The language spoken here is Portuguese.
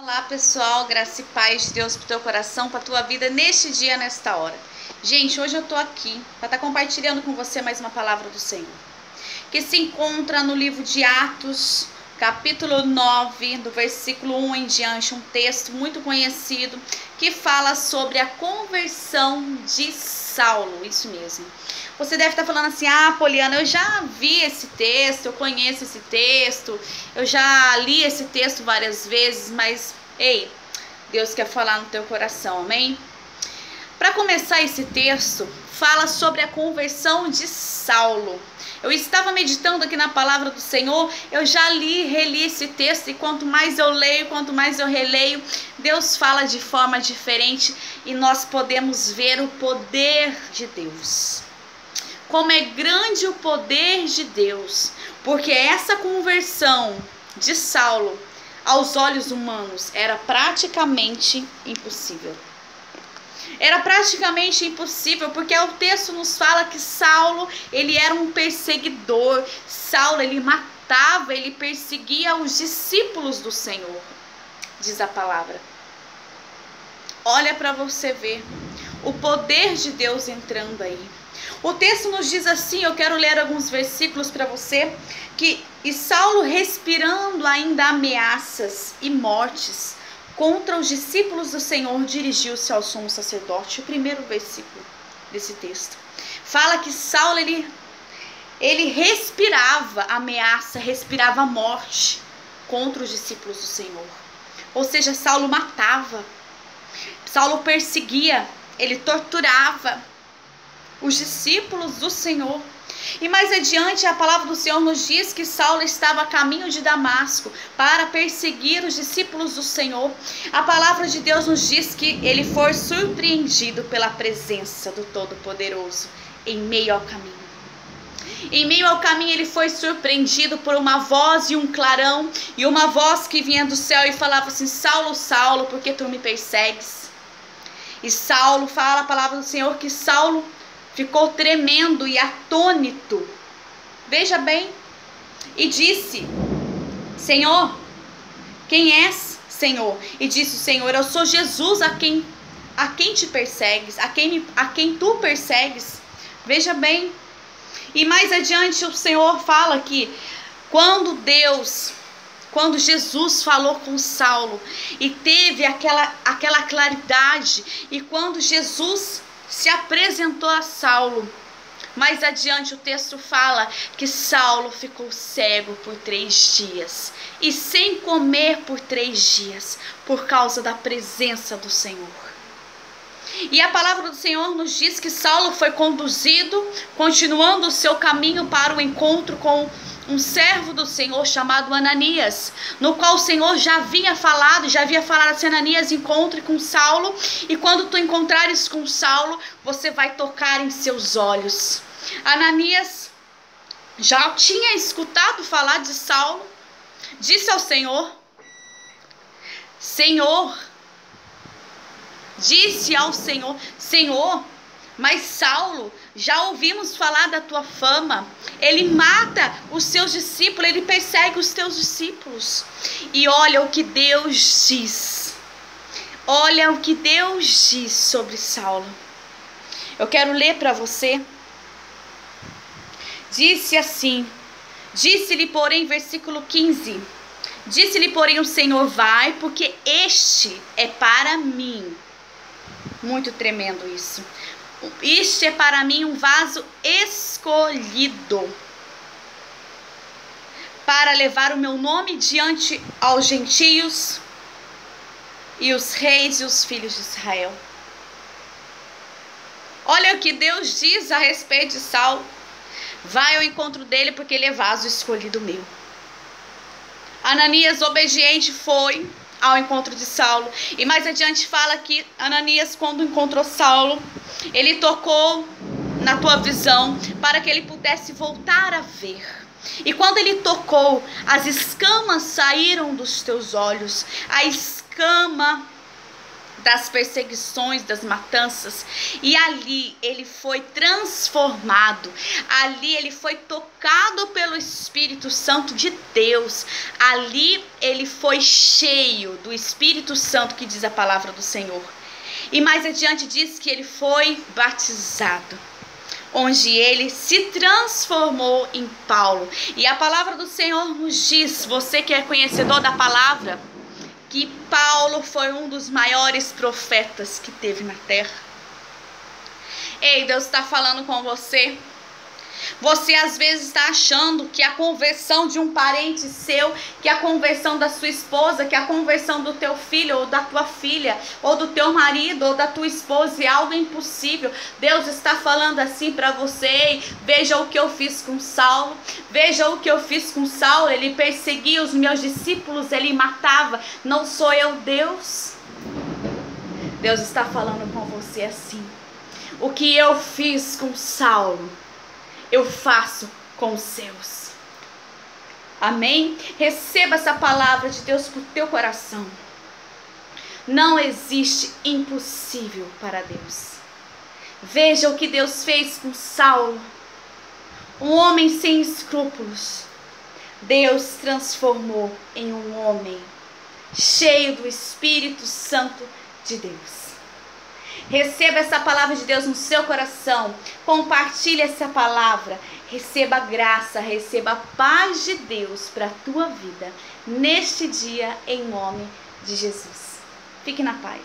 Olá pessoal, graça e paz de Deus pro teu coração, pra tua vida neste dia, nesta hora. Gente, hoje eu tô aqui para estar compartilhando com você mais uma palavra do Senhor, que se encontra no livro de Atos, capítulo 9, do versículo 1 em diante, um texto muito conhecido, que fala sobre a conversão de Saulo, isso mesmo. Você deve estar falando assim, Poliana, eu já vi esse texto, eu conheço esse texto, eu já li esse texto várias vezes, mas, ei, Deus quer falar no teu coração, amém? Para começar esse texto, fala sobre a conversão de Saulo. Eu estava meditando aqui na palavra do Senhor, eu já reli esse texto, e quanto mais eu leio, quanto mais eu releio, Deus fala de forma diferente e nós podemos ver o poder de Deus. Como é grande o poder de Deus, porque essa conversão de Saulo, aos olhos humanos, era praticamente impossível. Era praticamente impossível, porque o texto nos fala que Saulo, ele era um perseguidor. Saulo, ele matava, ele perseguia os discípulos do Senhor, diz a palavra. Olha para você ver o poder de Deus entrando aí. O texto nos diz assim, eu quero ler alguns versículos para você, e Saulo, respirando ainda ameaças e mortes contra os discípulos do Senhor, dirigiu-se ao sumo sacerdote. O primeiro versículo desse texto fala que Saulo, ele respirava ameaça, respirava morte contra os discípulos do Senhor. Ou seja, Saulo matava, Saulo perseguia, ele torturava os discípulos do Senhor. E mais adiante a palavra do Senhor nos diz que Saulo estava a caminho de Damasco para perseguir os discípulos do Senhor. A palavra de Deus nos diz que ele foi surpreendido pela presença do Todo-Poderoso em meio ao caminho. Em meio ao caminho ele foi surpreendido por uma voz e um clarão, e uma voz que vinha do céu e falava assim: Saulo, Saulo, por que tu me persegues? E Saulo, fala a palavra do Senhor que Saulo ficou tremendo e atônito. Veja bem. E disse: Senhor, quem és, Senhor? E disse o Senhor: eu sou Jesus a quem te persegues, a quem tu persegues. Veja bem. E mais adiante o Senhor fala que quando Jesus falou com Saulo e teve aquela claridade, e quando Jesus se apresentou a Saulo, mais adiante o texto fala que Saulo ficou cego por 3 dias e sem comer por 3 dias por causa da presença do Senhor. E a palavra do Senhor nos diz que Saulo foi conduzido, continuando o seu caminho para o encontro com um servo do Senhor chamado Ananias, no qual o Senhor já havia falado assim: Ananias, encontre com Saulo, e quando tu encontrares com Saulo, você vai tocar em seus olhos. Ananias já tinha escutado falar de Saulo, disse ao Senhor, Senhor, mas Saulo, já ouvimos falar da tua fama, ele mata os seus discípulos, ele persegue os teus discípulos. E olha o que Deus diz, sobre Saulo. Eu quero ler para você. Disse-lhe, porém, versículo 15, disse-lhe, porém, o Senhor: vai, porque este é para mim. Muito tremendo isso. Este é para mim um vaso escolhido para levar o meu nome diante aos gentios e os reis e os filhos de Israel. Olha o que Deus diz a respeito de Saulo: vai ao encontro dele, porque ele é vaso escolhido meu. Ananias, obediente, foi ao encontro de Saulo. E mais adiante fala que Ananias, quando encontrou Saulo, ele tocou na tua visão para que ele pudesse voltar a ver. E quando ele tocou, as escamas saíram dos teus olhos. A escama das perseguições, das matanças, e ali ele foi transformado, ali ele foi tocado pelo Espírito Santo de Deus, ali ele foi cheio do Espírito Santo, que diz a palavra do Senhor. E mais adiante diz que ele foi batizado, onde ele se transformou em Paulo. E a palavra do Senhor nos diz, você que é conhecedor da palavra, que Paulo foi um dos maiores profetas que teve na terra. Ei, Deus está falando com você. Você às vezes está achando que a conversão de um parente seu, que a conversão da sua esposa, que a conversão do teu filho ou da tua filha, ou do teu marido ou da tua esposa é algo impossível. Deus está falando assim para você: ei, veja o que eu fiz com Saulo, veja o que eu fiz com Saulo, ele perseguia os meus discípulos, ele matava, não sou eu Deus? Deus está falando com você assim: o que eu fiz com Saulo, eu faço com os seus. Amém? Receba essa palavra de Deus com o teu coração. Não existe impossível para Deus. Veja o que Deus fez com Saulo, um homem sem escrúpulos. Deus transformou em um homem cheio do Espírito Santo de Deus. Receba essa palavra de Deus no seu coração. Compartilhe essa palavra. Receba graça, receba a paz de Deus para a tua vida neste dia, em nome de Jesus. Fique na paz.